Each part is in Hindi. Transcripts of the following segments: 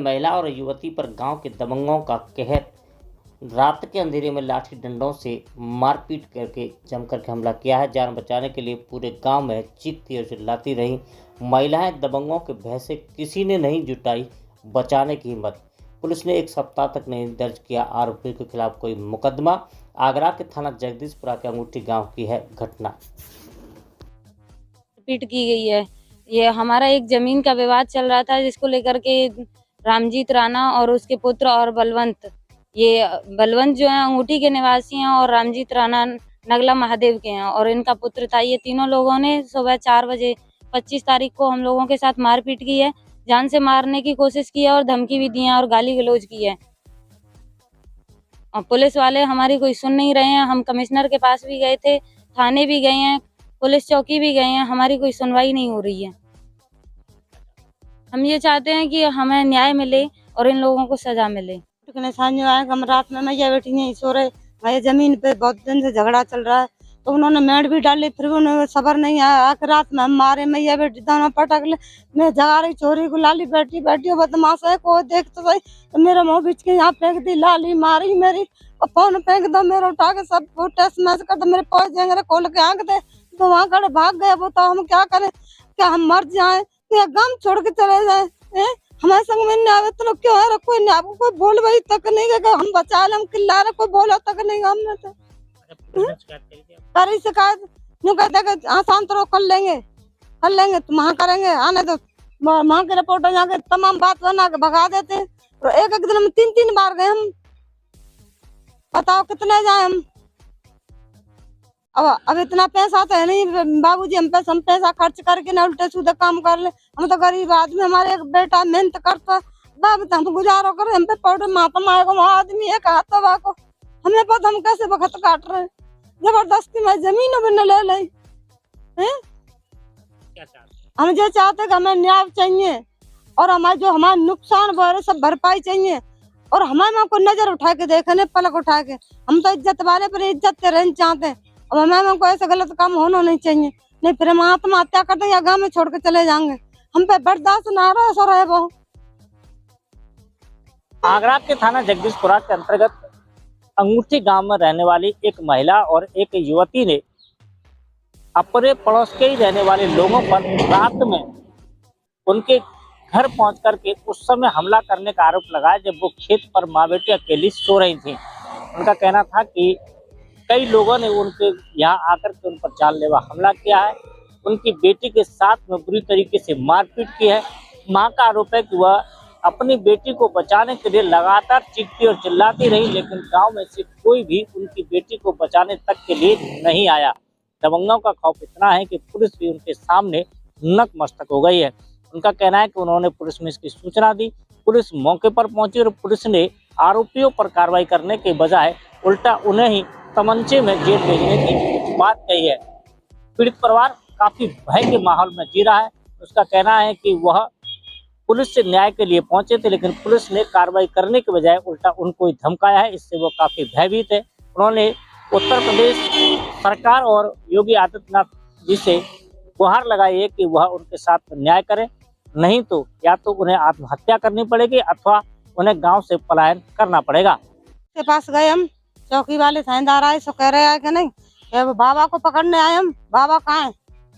महिला और युवती पर गांव के दबंगों का कहर। रात के अंधेरे में लाठी डंडों से मारपीट करके जमकर के हमला किया है। जान बचाने के लिए पूरे गांव में चीखती और चिल्लाती रही महिलाएं। दबंगों के भय से किसी ने नहीं जुटाई बचाने की हिम्मत। पुलिस ने एक सप्ताह तक नहीं दर्ज किया आरोपी के खिलाफ कोई मुकदमा। आगरा के थाना जगदीशपुरा के अंगूठी गांव की है घटना। पीट की गई है। ये हमारा एक जमीन का विवाद चल रहा था, जिसको लेकर के रामजीत राणा और उसके पुत्र और बलवंत, ये बलवंत जो है अंगूठी के निवासी हैं और रामजीत राणा नगला महादेव के हैं और इनका पुत्र था। ये तीनों लोगों ने सुबह 4 बजे 25 तारीख को हम लोगों के साथ मारपीट की है, जान से मारने की कोशिश की है और धमकी भी दी है और गाली गलौज की है। और पुलिस वाले हमारी कोई सुन नहीं रहे हैं। हम कमिश्नर के पास भी गए थे, थाने भी गए हैं, पुलिस चौकी भी गए हैं, हमारी कोई सुनवाई नहीं हो रही है। हम ये चाहते हैं कि हमें न्याय मिले और इन लोगों को सजा मिले। हम रात में मैया बेटी नहीं सो रहे, मेरे जमीन पे बहुत दिन से झगड़ा चल रहा है, तो उन्होंने मेड़ भी डाली, फिर उन्हें सबर नहीं आया। आकर रात में हम मारे मैया बेटी दोनों पटक ले। मैं जगा रही छोरी को, लाली बैठी बैठी बदमाश है, को देख तो सही, तो मेरा मुँह बीच के यहाँ फेंक दी, लाली मारी मेरी और फोन फेंक दो, मेरा उठा के सब टेस्ट मैच कर दो, मेरे पहुंच जाएंगे खोल के आंख दे, तो वहाँ खड़े भाग गए। वो तो हम क्या करें, क्या हम मर जाए या गम छोड़ के चले जाए? हमारे संग में नहीं आवे तो क्यों है? कोई नहीं, आपको कोई बोल भाई तक नहीं गए, हम बचा ले, हम किल्ला रहे, कोई बोला तक नहीं हमने तो करी शिकायत। यूँ कहते कि आसान तो कर लेंगे तो वहाँ करेंगे, आने तो वहाँ के रिपोर्टर जाके तमाम बात बना के भगा देते हैं। तो एक दिन में 3 बार गए हम, बताओ कितने जाए हम? अब इतना पैसा तो है नहीं बाबूजी, हम पैसा खर्च करके ना उल्टे सीधे काम कर ले। हम तो गरीब आदमी, हमारे एक बेटा मेहनत करता बाबू, हम तो गुजारो करे, हम पे पौधे माता माएगा आदमी एक हाथ को, हमें पता हम कैसे वक्त काट रहे हैं। जबरदस्ती में जमीन भी न ले ले। हम जो चाहते हैं कि हमें न्याय चाहिए और हमारे जो हमारा नुकसान हुआ है सब भरपाई चाहिए, और हमें को नजर उठा के देखे, पलक उठा के। हम तो इज्जत वाले पर इज्जत रहना चाहते हैं, अब हमें कोई ऐसा गलत काम होना नहीं चाहिए, नहीं फिर हम आत्महत्या करते हैं या गाँव में छोड़ के चले जाएंगे। हम पे बर्दाश्त ना रहा सो रहे वो। आगरा के थाना जगदीशपुरा के अंतर्गत अंगूठी गांव में रहने वाली एक महिला और एक युवती ने अपने पड़ोस के ही रहने वाले लोगों पर रात में उनके घर पहुंच करके उस समय हमला करने का आरोप लगाया, जब वो खेत पर माँ बेटी अकेली सो रही थी। उनका कहना था कि कई लोगों ने उनके यहाँ आकर के उन पर जानलेवा हमला किया है, उनकी बेटी के साथ में बुरी तरीके से मारपीट की है। मां का आरोप है कि वह अपनी बेटी को बचाने के लिए लगातार चीखती और चिल्लाती रही, लेकिन गांव में से कोई भी उनकी बेटी को बचाने तक के लिए नहीं आया। दबंगों का खौफ इतना है कि पुलिस भी उनके सामने नतमस्तक हो गई है। उनका कहना है कि उन्होंने पुलिस में इसकी सूचना दी, पुलिस मौके पर पहुंची और पुलिस ने आरोपियों पर कार्रवाई करने के बजाय उल्टा उन्हें ही तमंचे में जेल भेजने की बात कही है। पीड़ित परिवार काफी भय के माहौल में जी रहा है। उसका कहना है कि वह पुलिस से न्याय के लिए पहुंचे थे, लेकिन पुलिस ने कार्रवाई करने के बजाय उल्टा उनको ही धमकाया है। इससे वो काफी भयभीत है। उन्होंने उत्तर प्रदेश सरकार और योगी आदित्यनाथ जी से गुहार लगाई है कि वह उनके साथ न्याय करें, नहीं तो या तो उन्हें आत्महत्या करनी पड़ेगी अथवा उन्हें गाँव से पलायन करना पड़ेगा। के पास गए हम, चौकी वाले थानेदार आए, सो कह रहे हैं कि नहीं बाबा को पकड़ने आए हम। बाबा कहाँ है?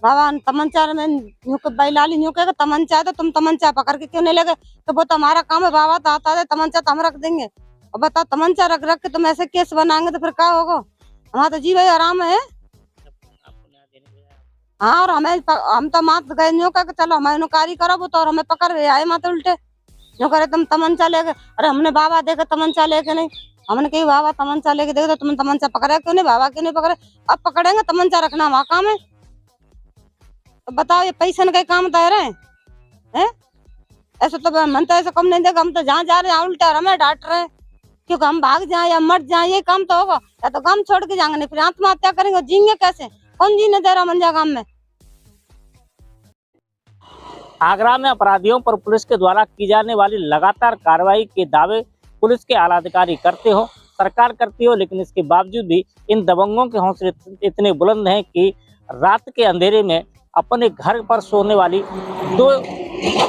बाबा तमंचा में लाली यूँ कहेगा तमंचा है तो तुम तमंचा पकड़ के क्यों नहीं लगे? तो वो तो हमारा काम है, बाबा तो आता है, तमंचा तो हम रख देंगे। और बताओ तमंचा रख रख के तुम ऐसे केस बनाएंगे तो फिर क्या होगा? हमारा तो जी भाई आराम है। हाँ, और हम तो मात गए यूँ कह के चलो हमें नुकारी करो, वो तो हमें पकड़ गए आए माते उल्टे यूँ करे तुम तमंचा लेके। अरे हमने बाबा देखे तमंचा लेके नहीं, हमने कही बाबा तमंचा लेके देखो तो तुम तमंचा पकड़े क्यों नहीं? बाबा क्यों नहीं पकड़े? अब पकड़ेंगे, तमंचा रखना वहाँ काम है। तो बताओ ये पैसे का काम तो रहे हैं? ऐसा तो मन तो ऐसा कम नहीं देगा। हम तो जहाँ जा रहे हैं उल्टे और हमें डांट रहे हैं, क्योंकि हम भाग जाए या मर जाए ये काम तो होगा, या तो काम छोड़ के जाएंगे, नहीं फिर आत्महत्या करेंगे। जींगे कैसे? कौन जीने दे रहा मंजा गाँव में? आगरा में अपराधियों पर पुलिस के द्वारा की जाने वाली लगातार कार्रवाई के दावे पुलिस के आला अधिकारी करते हो, सरकार करती हो, लेकिन इसके बावजूद भी इन दबंगों के हौसले इतने बुलंद हैं कि रात के अंधेरे में अपने घर पर सोने वाली 2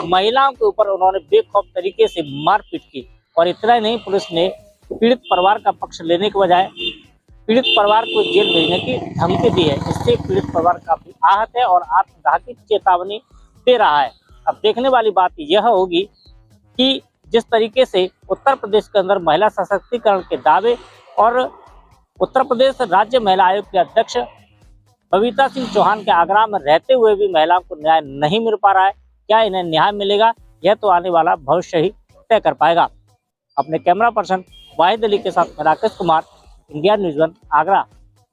महिलाओं के ऊपर उन्होंने बेखौफ तरीके से मारपीट की। और इतना ही नहीं, पुलिस ने पीड़ित परिवार का पक्ष लेने के बजाय पीड़ित परिवार को जेल भेजने की धमकी दी है। इससे पीड़ित परिवार काफी आहत है और आत्मघाती चेतावनी दे रहा है। अब देखने वाली बात यह होगी कि जिस तरीके से उत्तर प्रदेश के अंदर महिला सशक्तिकरण के दावे और उत्तर प्रदेश राज्य महिला आयोग के अध्यक्ष बबीता सिंह चौहान के आग्रह में रहते हुए भी महिलाओं को न्याय नहीं मिल पा रहा है, क्या इन्हें न्याय मिलेगा, यह तो आने वाला भविष्य ही तय कर पाएगा। अपने कैमरा पर्सन वाहिद अली के साथ राकेश कुमार, इंडिया न्यूज़ 1 आगरा।